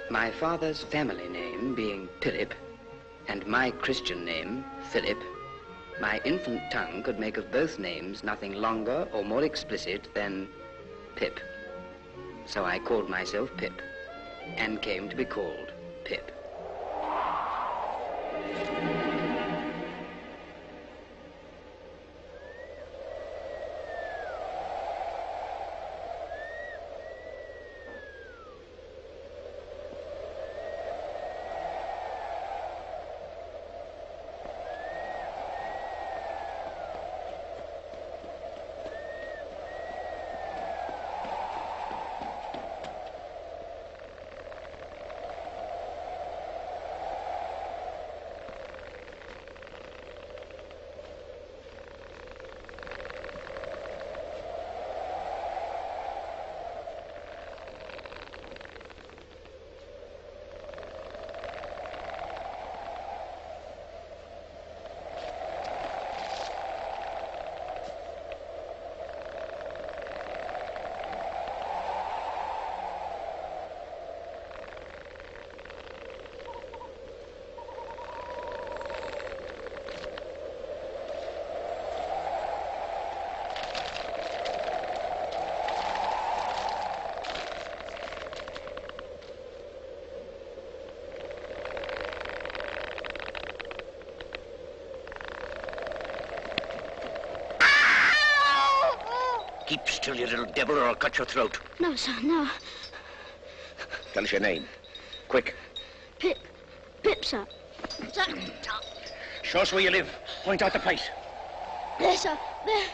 My father's family name being Philip, and my Christian name, Philip, my infant tongue could make of both names nothing longer or more explicit than Pip. So I called myself Pip, and came to be called Pip. Keep still, you little devil, or I'll cut your throat. No, sir, no. Tell us your name. Quick. Pip. Pip, sir. Sir. Show us where you live. Point out the place. There, sir. There.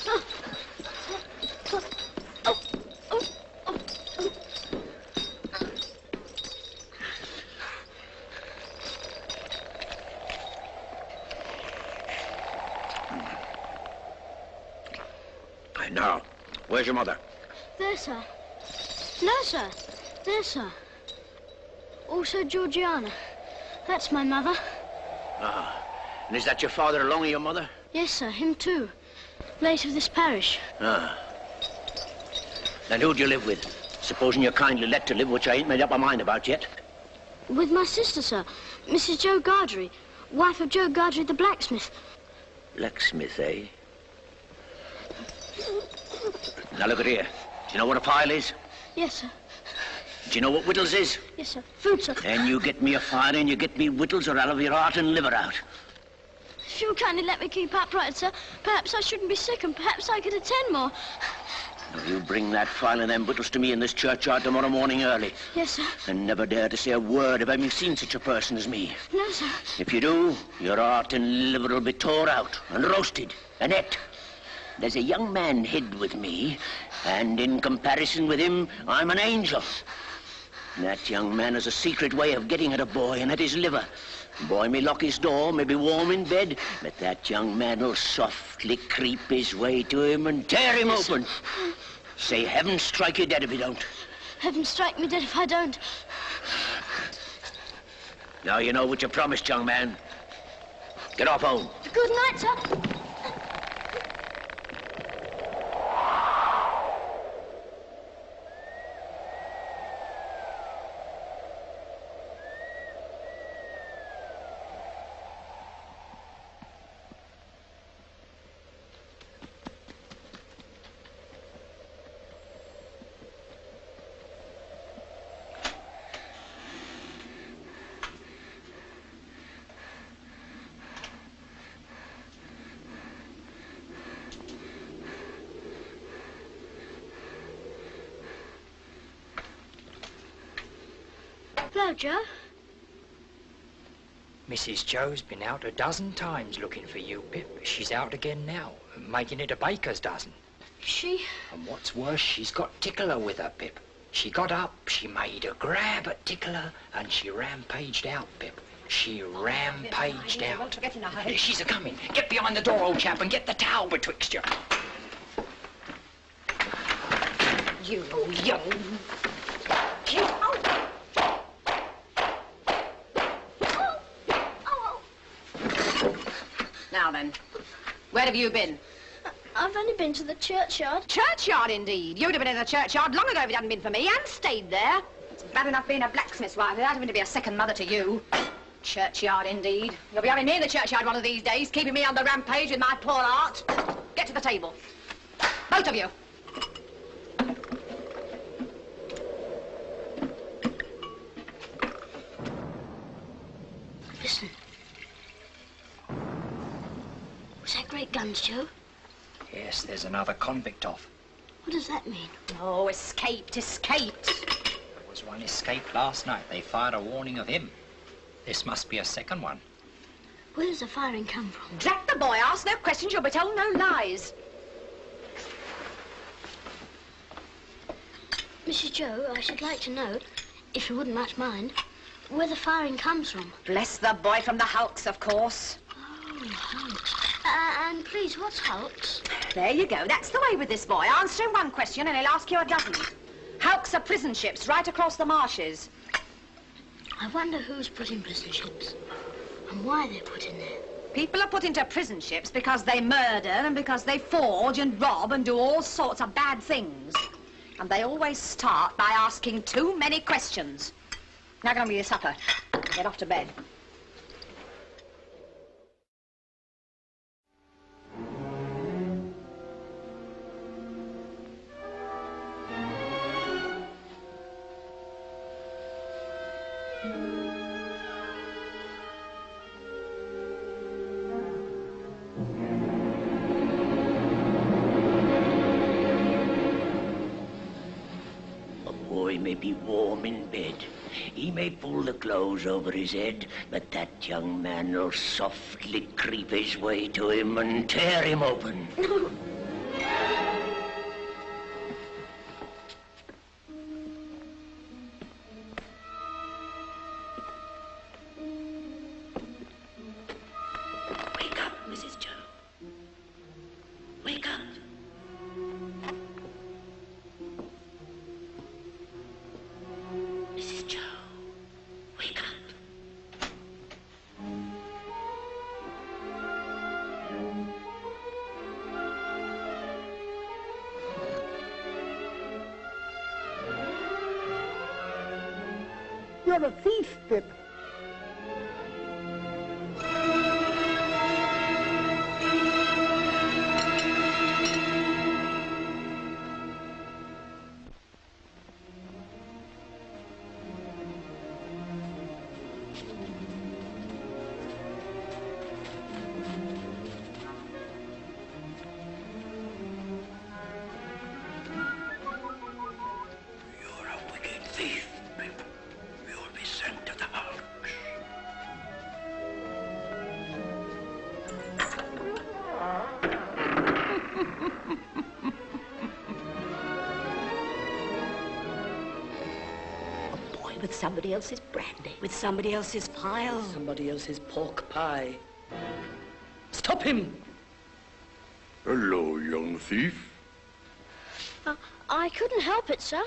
Oh. Oh. Oh. Oh. Oh. Now, where's your mother? There, sir. No, sir. There, sir. Also Georgiana. That's my mother. Ah. And is that your father along with your mother? Yes, sir. Him too. Late of this parish. Ah. And who do you live with? Supposing you're kindly let to live, which I ain't made up my mind about yet. With my sister, sir. Mrs. Joe Gargery. Wife of Joe Gargery, the blacksmith. Blacksmith, eh? Now look at here. Do you know what a file is? Yes, sir. Do you know what whittles is? Yes, sir. Food, sir. Then you get me a file and you get me whittles, or I'll have your heart and liver out. If you'll kindly let me keep upright, sir, perhaps I shouldn't be sick and perhaps I could attend more. Now you bring that file and them whittles to me in this churchyard tomorrow morning early. Yes, sir. And never dare to say a word of having seen such a person as me. No, sir. If you do, your heart and liver will be tore out and roasted and ate. There's a young man hid with me, and in comparison with him, I'm an angel. That young man has a secret way of getting at a boy and at his liver. Boy may lock his door, may be warm in bed, but that young man will softly creep his way to him and tear him open. Say, heaven strike you dead if you don't. Heaven strike me dead if I don't. Now you know what you promised, young man. Get off home. Good night, sir. Hello, Joe. Mrs. Joe's been out a dozen times looking for you, Pip. She's out again now, making it a baker's dozen. She? And what's worse, she's got Tickler with her, Pip. She got up, she made a grab at Tickler, and she rampaged out, Pip. She rampaged out. She's a-coming. Get behind the door, old chap, and get the towel betwixt you. You young... Get out! Now then, where have you been? I've only been to the churchyard. Churchyard, indeed. You'd have been in the churchyard long ago if it hadn't been for me, and stayed there. It's bad enough being a blacksmith's wife without having to be a second mother to you. Churchyard, indeed. You'll be having me in the churchyard one of these days, keeping me on the rampage with my poor art. Get to the table. Both of you. Listen. Was that great guns, Joe? Yes, there's another convict off. What does that mean? Oh, escaped, escaped. There was one escaped last night. They fired a warning of him. This must be a second one. Where does the firing come from? Drat the boy, ask no questions, you'll be told no lies. Mrs. Joe, I should like to know, if you wouldn't much mind, where the firing comes from. Bless the boy, from the hulks, of course. Oh, hulks. And please, what's hulks? There you go. That's the way with this boy. Answer him one question and he'll ask you a dozen. Hulks are prison ships right across the marshes. I wonder who's put in prison ships and why they're put in there. People are put into prison ships because they murder and because they forge and rob and do all sorts of bad things. And they always start by asking too many questions. Now get on with your supper. Get off to bed. He may be warm in bed. He may pull the clothes over his head, but that young man will softly creep his way to him and tear him open. Wake up, Mrs. Joe. Wake up. Mrs. Joe, wake up. You're a thief, Pip. You're a wicked thief, Pip. You'll be sent to the hulks. A boy with somebody else's brandy, with somebody else's pile. Somebody else's pork pie. Stop him! Hello, young thief. I couldn't help it, sir.